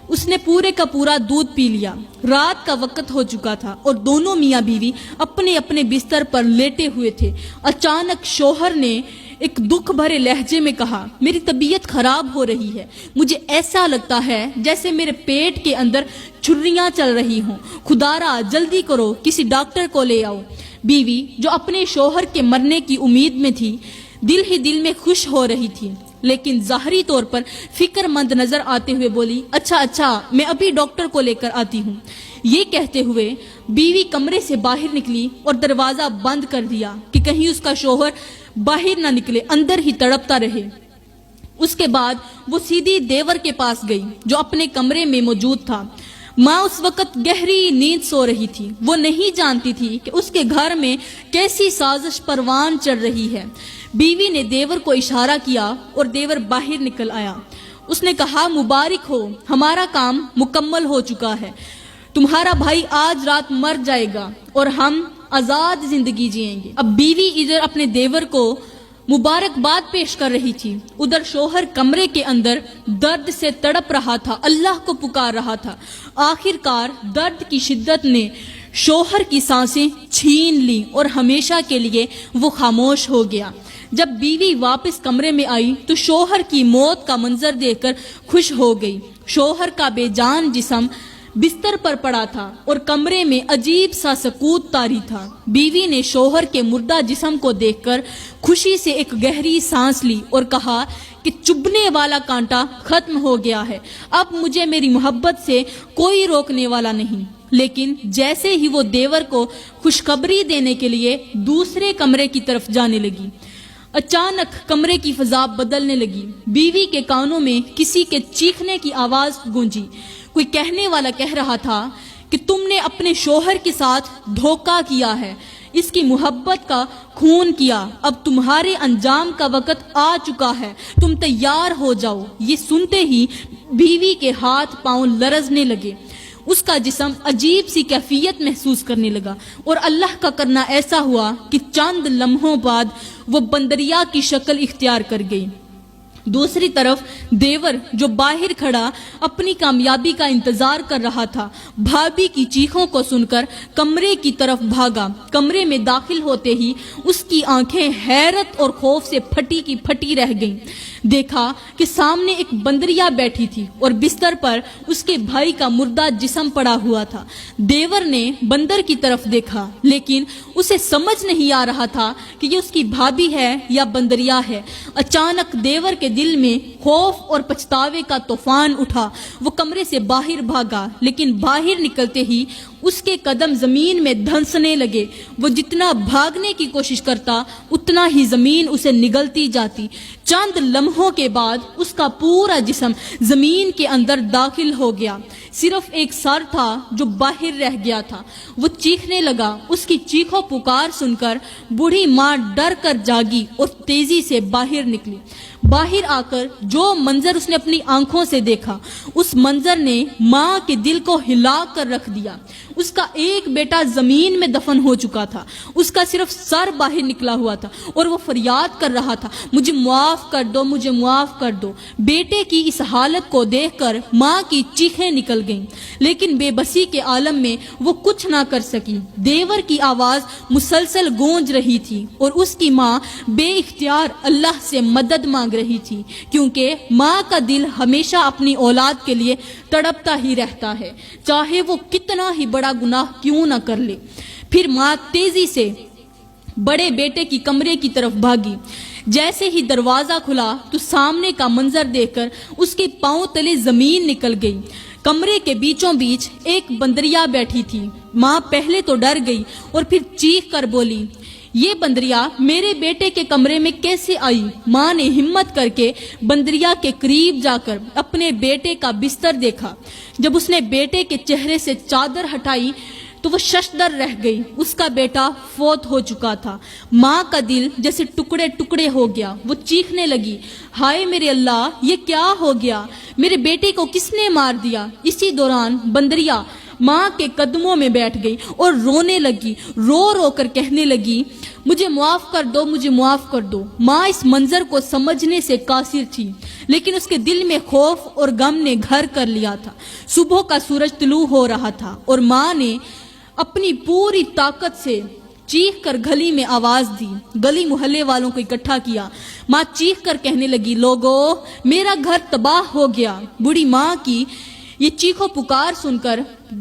اس نے پورے کا پورا دودھ پی لیا۔ رات کا وقت ہو چکا تھا اور دونوں میاں بیوی اپنے اپنے بستر پر لیٹے ہوئے تھے۔ اچانک شوہر نے ایک دکھ بھرے لہجے میں کہا، میری طبیعت خراب ہو رہی ہے، مجھے ایسا لگتا ہے جیسے میرے پیٹ کے اندر چھریاں چل رہی ہوں، خدارا جلدی کرو، کسی ڈاکٹر کو لے آؤ۔ بیوی جو اپنے شوہر کے مرنے کی امید میں تھی، دل ہی دل میں خوش ہو رہی تھی، لیکن ظاہری طور پر فکر مند نظر آتے ہوئے بولی، اچھا میں ابھی ڈاکٹر کو لے کر آتی ہوں۔ یہ کہتے ہوئے بیوی کمرے سے باہر نکلی اور دروازہ بند کر دیا کہ کہیں اس کا شوہر باہر نہ نکلے، اندر ہی تڑپتا رہے۔ اس کے بعد وہ سیدھی دیور کے پاس گئی جو اپنے کمرے میں موجود تھا۔ ماں اس وقت گہری نیند سو رہی تھی۔ وہ نہیں جانتی تھی کہ اس کے گھر میں کیسی سازش پروان چڑھ رہی ہے۔ بیوی نے دیور کو اشارہ کیا اور دیور باہر نکل آیا۔ اس نے کہا، مبارک ہو، ہمارا کام مکمل ہو چکا ہے، تمہارا بھائی آج رات مر جائے گا اور ہم آزاد زندگی جئیں گے۔ اب بیوی ادھر اپنے دیور کو مبارکباد پیش کر رہی تھی، ادھر شوہر کمرے کے اندر درد سے تڑپ رہا تھا، اللہ کو پکار رہا تھا۔ آخر کار درد کی شدت نے شوہر کی سانسیں چھین لی اور ہمیشہ کے لیے وہ خاموش ہو گیا۔ جب بیوی واپس کمرے میں آئی تو شوہر کی موت کا منظر دیکھ کر خوش ہو گئی۔ شوہر کا بے جان جسم بستر پر پڑا تھا اور کمرے میں عجیب سا سکوت طاری تھا۔ بیوی نے شوہر کے مردہ جسم کو دیکھ کر خوشی سے ایک گہری سانس لی اور کہا کہ چبھنے والا کانٹا ختم ہو گیا ہے، اب مجھے میری محبت سے کوئی روکنے والا نہیں۔ لیکن جیسے ہی وہ دیور کو خوشخبری دینے کے لیے دوسرے کمرے کی طرف جانے لگی، اچانک کمرے کی فضا بدلنے لگی۔ بیوی کے کانوں میں کسی کے چیخنے کی آواز گونجی۔ کوئی کہنے والا کہہ رہا تھا کہ تم نے اپنے شوہر کے ساتھ دھوکہ کیا ہے، اس کی محبت کا خون کیا، اب تمہارے انجام کا وقت آ چکا ہے، تم تیار ہو جاؤ۔ یہ سنتے ہی بیوی کے ہاتھ پاؤں لرزنے لگے، اس کا جسم عجیب سی کیفیت محسوس کرنے لگا اور اللہ کا کرنا ایسا ہوا کہ چند لمحوں بعد وہ بندریا کی شکل اختیار کر گئی۔ دوسری طرف دیور جو باہر کھڑا اپنی کامیابی کا انتظار کر رہا تھا، بھابھی کی چیخوں کو سن کر کمرے کی طرف بھاگا۔ کمرے میں داخل ہوتے ہی اس کی آنکھیں حیرت اور خوف سے پھٹی کی پھٹی رہ گئیں۔ دیکھا کہ سامنے ایک بندریا بیٹھی تھی اور بستر پر اس کے بھائی کا مردہ جسم پڑا ہوا تھا۔ دیور نے بندر کی طرف دیکھا، لیکن اسے سمجھ نہیں آ رہا تھا کہ یہ اس کی بھابھی ہے یا بندریا ہے۔ اچانک دیور کے دل میں خوف اور پچھتاوے کا طوفان اٹھا۔ وہ کمرے سے باہر بھاگا، لیکن باہر نکلتے ہی اس کے قدم زمین میں دھنسنے لگے۔ وہ جتنا بھاگنے کی کوشش کرتا اتنا ہی زمین اسے نگلتی جاتی۔ چند لمحوں کے بعد اس کا پورا جسم زمین کے اندر داخل ہو گیا، صرف ایک سر تھا جو باہر رہ گیا تھا۔ وہ چیخنے لگا۔ اس کی چیخوں پکار سن کر بوڑھی ماں ڈر کر جاگی اور تیزی سے باہر نکلی۔ باہر آ کر جو منظر اس نے اپنی آنکھوں سے دیکھا، اس منظر نے ماں کے دل کو ہلا کر رکھ دیا۔ اس کا ایک بیٹا زمین میں دفن ہو چکا تھا، اس کا صرف سر باہر نکلا ہوا تھا اور وہ فریاد کر رہا تھا، مجھے معاف کر دو، مجھے معاف کر دو۔ بیٹے کی اس حالت کو دیکھ کر ماں کی چیخیں نکل گئیں، لیکن بے بسی کے عالم میں وہ کچھ نہ کر سکی۔ دیور کی آواز مسلسل گونج رہی تھی اور اس کی ماں بے اختیار اللہ سے مدد مانگ رہی تھی، کیونکہ ماں کا دل ہمیشہ اپنی اولاد کے لیے تڑپتا ہی رہتا ہے، چاہے وہ کتنا ہی بڑا گناہ کیوں نہ کر لے۔ پھر ماں تیزی سے بڑے بیٹے کی کمرے کی طرف بھاگی۔ جیسے ہی دروازہ کھلا تو سامنے کا منظر دیکھ کر اس کے پاؤں تلے زمین نکل گئی۔ کمرے کے بیچوں بیچ ایک بندریا بیٹھی تھی۔ ماں پہلے تو ڈر گئی اور پھر چیخ کر بولی، یہ بندریا میرے بیٹے کے کمرے میں کیسے آئی؟ ماں نے ہمت کر کے بندریا کے قریب جا کر اپنے بیٹے کا بستر دیکھا۔ جب اس نے بیٹے کے چہرے سے چادر ہٹائی تو وہ ششدر رہ گئی، اس کا بیٹا فوت ہو چکا تھا۔ ماں کا دل جیسے ٹکڑے ٹکڑے ہو گیا، وہ چیخنے لگی، ہائے میرے اللہ، یہ کیا ہو گیا؟ میرے بیٹے کو کس نے مار دیا؟ اسی دوران بندریا ماں کے قدموں میں بیٹھ گئی اور رونے لگی، رو رو کر کہنے لگی مجھے معاف کر دو، مجھے معاف کر دو۔ ماں اس منظر کو سمجھنے سے قاصر تھی، لیکن اس کے دل میں خوف اور غم نے گھر کر لیا تھا۔ صبح کا سورج طلوع ہو رہا تھا اور ماں نے اپنی پوری طاقت سے چیخ کر گلی میں آواز دی، گلی محلے والوں کو اکٹھا کیا۔ ماں چیخ کر کہنے لگی لوگو میرا گھر تباہ ہو گیا۔ بوڑھی ماں کی یہ چیخو پکار سن کر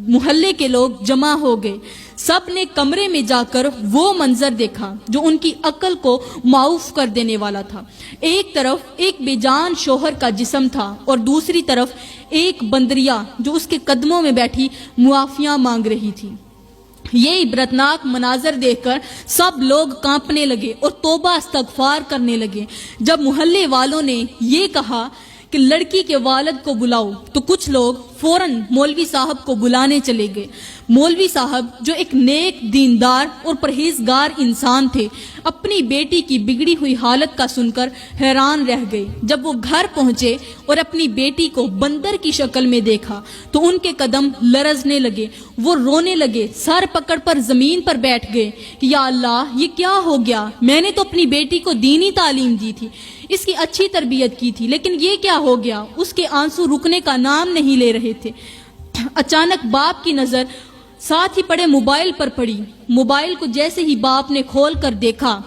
محلے کے لوگ جمع ہو گئے۔ سب نے کمرے میں جا کر وہ منظر دیکھا جو ان کی عقل کو معاف کر دینے والا تھا۔ ایک طرف ایک بے جان شوہر کا جسم تھا اور دوسری طرف ایک بندریا جو اس کے قدموں میں بیٹھی معافیاں مانگ رہی تھی۔ یہ عبرتناک مناظر دیکھ کر سب لوگ کانپنے لگے اور توبہ استغفار کرنے لگے۔ جب محلے والوں نے یہ کہا کہ لڑکی کے والد کو بلاؤ تو کچھ لوگ فوراً مولوی صاحب کو بلانے چلے گئے۔ مولوی صاحب جو ایک نیک دیندار اور پرہیزگار انسان تھے اپنی بیٹی کی بگڑی ہوئی حالت کا سن کر حیران رہ گئے۔ جب وہ گھر پہنچے اور اپنی بیٹی کو بندر کی شکل میں دیکھا تو ان کے قدم لرزنے لگے، وہ رونے لگے، سر پکڑ پر زمین پر بیٹھ گئے کہ یا اللہ یہ کیا ہو گیا، میں نے تو اپنی بیٹی کو دینی تعلیم دی تھی، اس کی اچھی تربیت کی تھی، لیکن یہ کیا ہو گیا۔ اس کے آنسو رکنے کا نام نہیں لے رہے تھے۔ اچانک باپ کی نظر ساتھ ہی پڑے موبائل پر پڑی۔ موبائل کو جیسے ہی باپ نے کھول کر دیکھا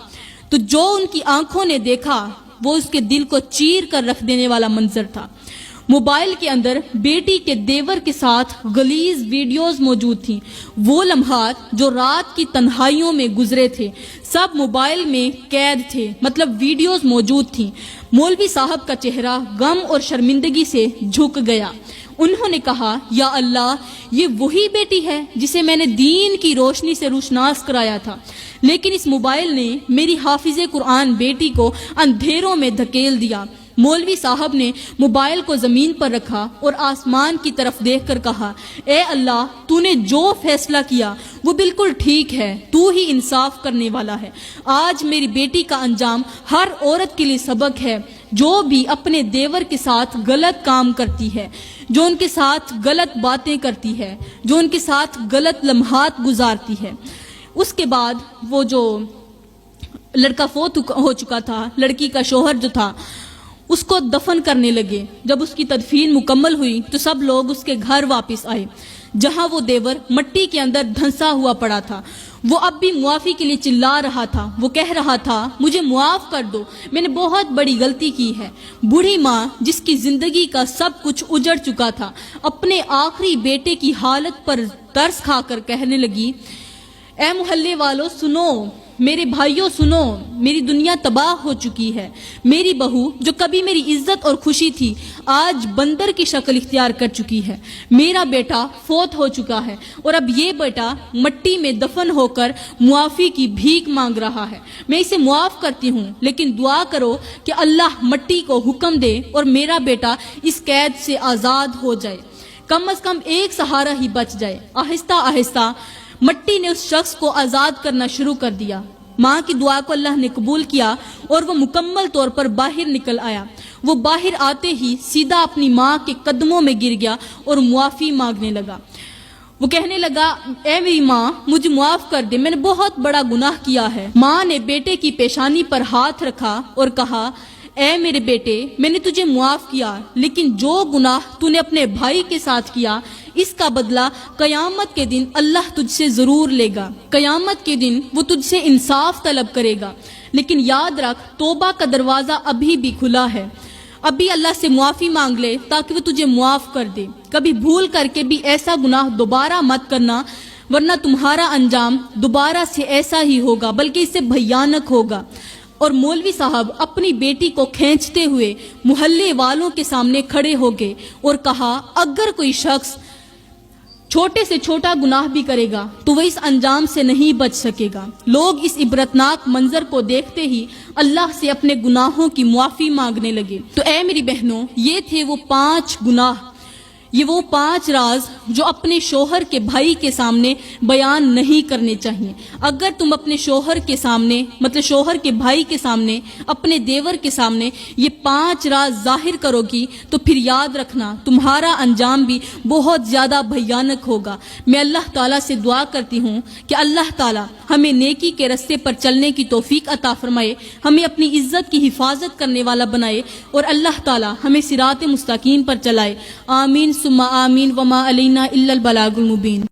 تو جو ان کی آنکھوں نے دیکھا وہ اس کے دل کو چیر کر رکھ دینے والا منظر تھا۔ موبائل کے اندر بیٹی کے دیور کے ساتھ غلیظ ویڈیوز موجود تھیں، وہ لمحات جو رات کی تنہائیوں میں گزرے تھے سب موبائل میں قید تھے، مطلب ویڈیوز موجود تھیں۔ مولوی صاحب کا چہرہ غم اور شرمندگی سے جھک گیا۔ انہوں نے کہا یا اللہ یہ وہی بیٹی ہے جسے میں نے دین کی روشنی سے روشناس کرایا تھا، لیکن اس موبائل نے میری حافظ قرآن بیٹی کو اندھیروں میں دھکیل دیا۔ مولوی صاحب نے موبائل کو زمین پر رکھا اور آسمان کی طرف دیکھ کر کہا اے اللہ تو نے جو فیصلہ کیا وہ بالکل ٹھیک ہے، تو ہی انصاف کرنے والا ہے۔ آج میری بیٹی کا انجام ہر عورت کے لیے سبق ہے جو بھی اپنے دیور کے ساتھ غلط کام کرتی ہے، جو ان کے ساتھ غلط باتیں کرتی ہے، جو ان کے ساتھ غلط لمحات گزارتی ہے۔ اس کے بعد وہ جو لڑکا فوت ہو چکا تھا، لڑکی کا شوہر جو تھا، اس کو دفن کرنے لگے۔ جب اس کی تدفین مکمل ہوئی تو سب لوگ اس کے گھر واپس آئے جہاں وہ دیور مٹی کے اندر دھنسا ہوا پڑا تھا۔ وہ اب بھی معافی کے لیے چلا رہا تھا، وہ کہہ رہا تھا مجھے معاف کر دو، میں نے بہت بڑی غلطی کی ہے۔ بوڑھی ماں جس کی زندگی کا سب کچھ اجڑ چکا تھا اپنے آخری بیٹے کی حالت پر ترس کھا کر کہنے لگی اے محلے والوں سنو، میرے بھائیوں سنو، میری دنیا تباہ ہو چکی ہے۔ میری بہو جو کبھی میری عزت اور خوشی تھی آج بندر کی شکل اختیار کر چکی ہے۔ میرا بیٹا فوت ہو چکا ہے اور اب یہ بیٹا مٹی میں دفن ہو کر معافی کی بھیک مانگ رہا ہے۔ میں اسے معاف کرتی ہوں، لیکن دعا کرو کہ اللہ مٹی کو حکم دے اور میرا بیٹا اس قید سے آزاد ہو جائے، کم از کم ایک سہارا ہی بچ جائے۔ آہستہ آہستہ مٹی نے اس شخص کو آزاد کرنا شروع کر دیا۔ ماں کی دعا کو اللہ نے قبول کیا اور وہ مکمل طور پر باہر نکل آیا۔ وہ باہر آتے ہی سیدھا اپنی ماں کے قدموں میں گر گیا اور معافی مانگنے لگا۔ وہ کہنے لگا اے میری ماں مجھے معاف کر دے، میں نے بہت بڑا گناہ کیا ہے۔ ماں نے بیٹے کی پیشانی پر ہاتھ رکھا اور کہا اے میرے بیٹے میں نے تجھے معاف کیا، لیکن جو گناہ تو نے اپنے بھائی کے ساتھ کیا اس کا بدلہ قیامت کے دن اللہ تجھ سے ضرور لے گا۔ قیامت کے دن وہ تجھ سے انصاف طلب کرے گا، لیکن یاد رکھ توبہ کا دروازہ ابھی بھی کھلا ہے۔ ابھی اللہ سے معافی مانگ لے تاکہ وہ تجھے معاف کر دے۔ کبھی بھول کر کے بھی ایسا گناہ دوبارہ مت کرنا، ورنہ تمہارا انجام دوبارہ سے ایسا ہی ہوگا بلکہ اس سے بھیانک ہوگا۔ اور مولوی صاحب اپنی بیٹی کو کھینچتے ہوئے محلے والوں کے سامنے کھڑے ہو گئے اور کہا اگر کوئی شخص چھوٹے سے چھوٹا گناہ بھی کرے گا تو وہ اس انجام سے نہیں بچ سکے گا۔ لوگ اس عبرتناک منظر کو دیکھتے ہی اللہ سے اپنے گناہوں کی معافی مانگنے لگے۔ تو اے میری بہنوں یہ تھے وہ 5 گناہ یہ وہ 5 راز جو اپنے شوہر کے بھائی کے سامنے بیان نہیں کرنے چاہیے۔ اگر تم اپنے شوہر کے سامنے مطلب شوہر کے بھائی کے سامنے اپنے دیور کے سامنے یہ 5 راز ظاہر کرو گی تو پھر یاد رکھنا تمہارا انجام بھی بہت زیادہ بھیانک ہوگا۔ میں اللہ تعالیٰ سے دعا کرتی ہوں کہ اللہ تعالیٰ ہمیں نیکی کے راستے پر چلنے کی توفیق عطا فرمائے، ہمیں اپنی عزت کی حفاظت کرنے والا بنائے اور اللہ تعالیٰ ہمیں صراط مستقیم پر چلائے۔ آمین ثم آمین وما علینا الا البلاغ المبین۔